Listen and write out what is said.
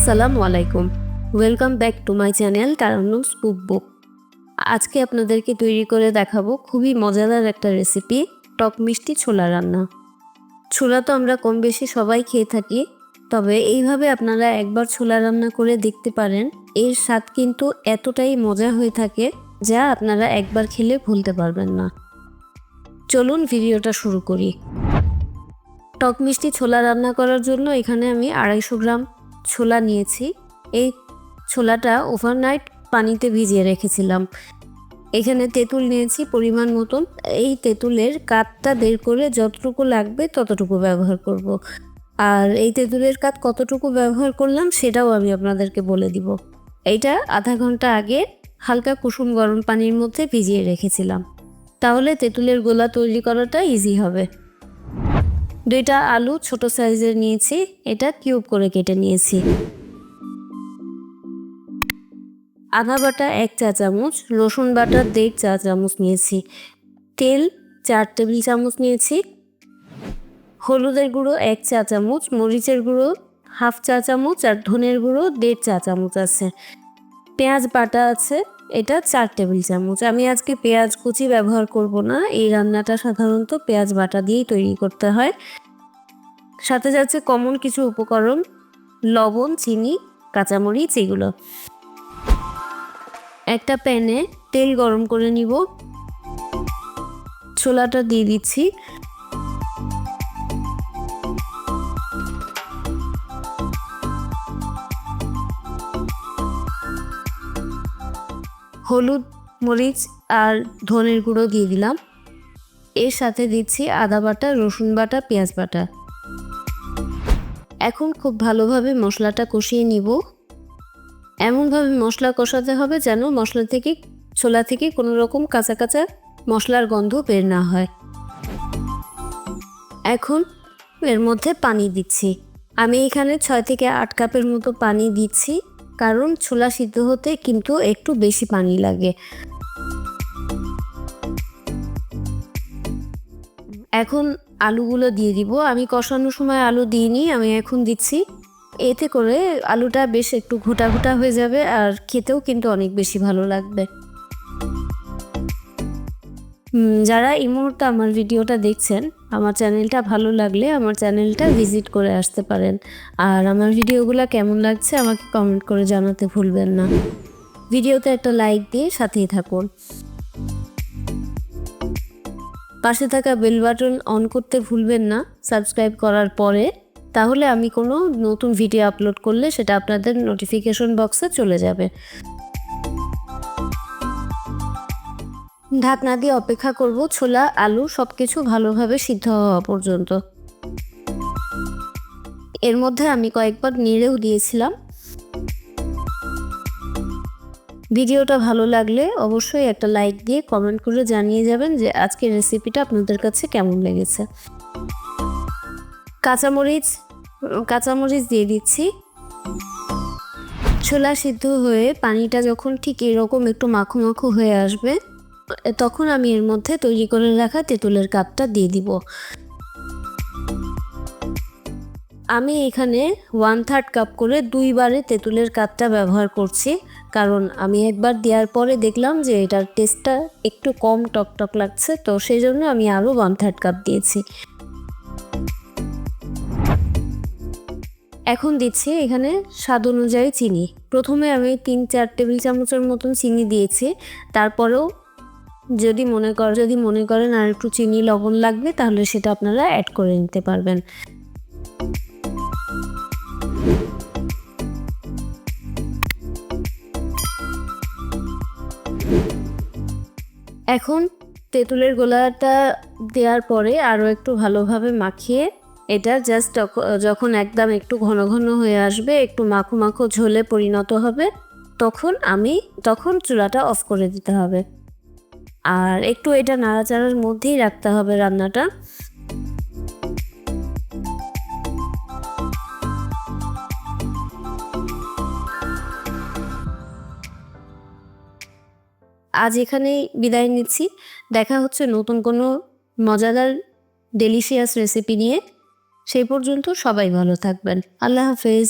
আসসালামু আলাইকুম, welcome back to my channel Tarannum's cookbook. আজকে আপনাদেরকে তৈরি করে দেখাবো খুবই মজাদার একটা রেসিপি, টক মিষ্টি ছোলা রান্না। ছোলা তো আমরা কম বেশি সবাই খেয়ে থাকি, তবে এইভাবে আপনারা একবার ছোলা রান্না করে দেখতে পারেন। এর স্বাদ কিন্তু এতটাই মজা হয়ে থাকে যা আপনারা একবার খেলে ভুলতে পারবেন না। চলুন ভিডিওটা শুরু করি। টক মিষ্টি ছোলা রান্না করার জন্য এখানে আমি 250 গ্রাম ছোলা নিয়েছি। এই ছোলাটা ওভারনাইট পানিতে ভিজিয়ে রেখেছিলাম। এখানে তেঁতুল নিয়েছি পরিমাণ মতন। এই তেঁতুলের কাতটা বের করে যতটুকু লাগবে ততটুকু ব্যবহার করব। আর এই তেঁতুলের কাত কতটুকু ব্যবহার করলাম সেটাও আমি আপনাদেরকে বলে দিব। এইটা আধা ঘন্টা আগে হালকা কুসুম গরম পানির মধ্যে ভিজিয়ে রেখেছিলাম, তাহলে তেঁতুলের গোলা তৈরি করাটা ইজি হবে। 2টা আলু ছোট সাইজের নিয়েছি, এটা কিউব করে কেটে নিয়েছি। আদা বাটা 1 চা চামচ, রসুন বাটা 1.5 চা চামচ নিয়েছি, তেল 4 টেবিল চামচ নিয়েছি, হলুদের গুঁড়ো 1 চা চামচ, মরিচের গুঁড়ো 1/2 চা চামচ আর ধনের গুঁড়ো 1.5 চা চামচ আছে। পেঁয়াজ বাটা আছে, এটা 4 টেবিল চামচ। আমি আজকে পেঁয়াজ কুচি ব্যবহার করব না, এই রান্নাটা সাধারণত পেঁয়াজ বাটা দিয়েই তৈরি করতে হয়। সাথে যাচ্ছে কমন কিছু উপকরণ, লবণ, চিনি, কাঁচামরিচ, এগুলো। একটা প্যানে তেল গরম করে নিব, ছোলাটা দিয়ে দিচ্ছি। হলুদ, মরিচ আর ধনের গুঁড়ো দিয়ে দিলাম। এর সাথে দিচ্ছি আদা বাটা, রসুন বাটা, পেঁয়াজ বাটা। এখন খুব ভালোভাবে মশলাটা কষিয়ে নিব। এমনভাবে মশলা কষাতে হবে যেন মশলা থেকে, ছোলা থেকে কোনো রকম কাঁচা কাঁচা মশলার গন্ধ বের না হয়। এখন এর মধ্যে পানি দিচ্ছি। আমি এখানে 6 থেকে 8 কাপের মতো পানি দিচ্ছি, কারণ ছোলা সিদ্ধ হতে কিন্তু একটু বেশি পানি লাগে। এখন আলুগুলো দিয়ে দিব। আমি কষানোর সময় আলু দিইনি, আমি এখন দিচ্ছি। এতে করে আলুটা বেশ একটু ঘোটা ঘোটা হয়ে যাবে আর খেতেও কিন্তু অনেক বেশি ভালো লাগবে। যারা এই মুহূর্তে আমার ভিডিওটা দেখছেন, আমার চ্যানেলটা ভালো লাগলে আমার চ্যানেলটা ভিজিট করে আসতে পারেন। আর আমার ভিডিওগুলো কেমন লাগছে আমাকে কমেন্ট করে জানাতে ভুলবেন না। ভিডিওতে একটা লাইক দিয়ে সাথেই থাকুন। পাশে থাকা বেল বাটন অন করতে ভুলবেন না সাবস্ক্রাইব করার পরে, তাহলে আমি কোনো নতুন ভিডিও আপলোড করলে সেটা আপনাদের নোটিফিকেশন বক্সে চলে যাবে। ঢাকনা দিয়ে অপেক্ষা করব ছোলা, আলু সব কিছু ভালোভাবে সিদ্ধ হওয়া পর্যন্ত। এর মধ্যে আমি কয়েকবার নেড়েও দিয়েছিলাম। ভিডিওটা ভালো লাগলে অবশ্যই একটা লাইক দিয়ে কমেন্ট করে জানিয়ে যাবেন যে আজকের রেসিপিটা আপনাদের কাছে কেমন লেগেছে। কাঁচামরিচ দিয়ে দিচ্ছি। ছোলা সিদ্ধ হয়ে পানিটা যখন ঠিক এরকম একটু মাখো মাখো হয়ে আসবে, তখন আমি এর মধ্যে তৈরি করে রাখা তেঁতুলের কাপটা দিয়ে দিব। আমি এখানে 1/3 কাপ করে 2 বারে তেঁতুলের কাপটা ব্যবহার করছি, কারণ আমি একবার দেওয়ার পরে দেখলাম যে এটার টেস্টটা একটু কম টকটক লাগছে, তো সেই জন্য আমি আরও 1/3 কাপ দিয়েছি। এখন দিচ্ছি এখানে স্বাদ অনুযায়ী চিনি। প্রথমে আমি 3-4 টেবিল চামচের মতন চিনি দিয়েছি, তারপরেও যদি মনে করেন আর একটু চিনি লবণ লাগবে তাহলে সেটা আপনারা অ্যাড করে নিতে পারবেন। এখন তেঁতুলের গোলাটা দেওয়ার পরে আরও একটু ভালোভাবে মাখিয়ে এটা জাস্ট যখন একদম একটু ঘন ঘন হয়ে আসবে, একটু মাখো মাখো ঝোলে পরিণত হবে, তখন চুলাটা অফ করে দিতে হবে। আর একটু এটা নাড়াচাড়ার মধ্যেই রাখতে হবে রান্নাটা। আজ এখানেই বিদায় নিচ্ছি। দেখা হচ্ছে নতুন কোনো মজাদার ডেলিশিয়াস রেসিপি নিয়ে। সেই পর্যন্ত সবাই ভালো থাকবেন। আল্লাহ হাফেজ।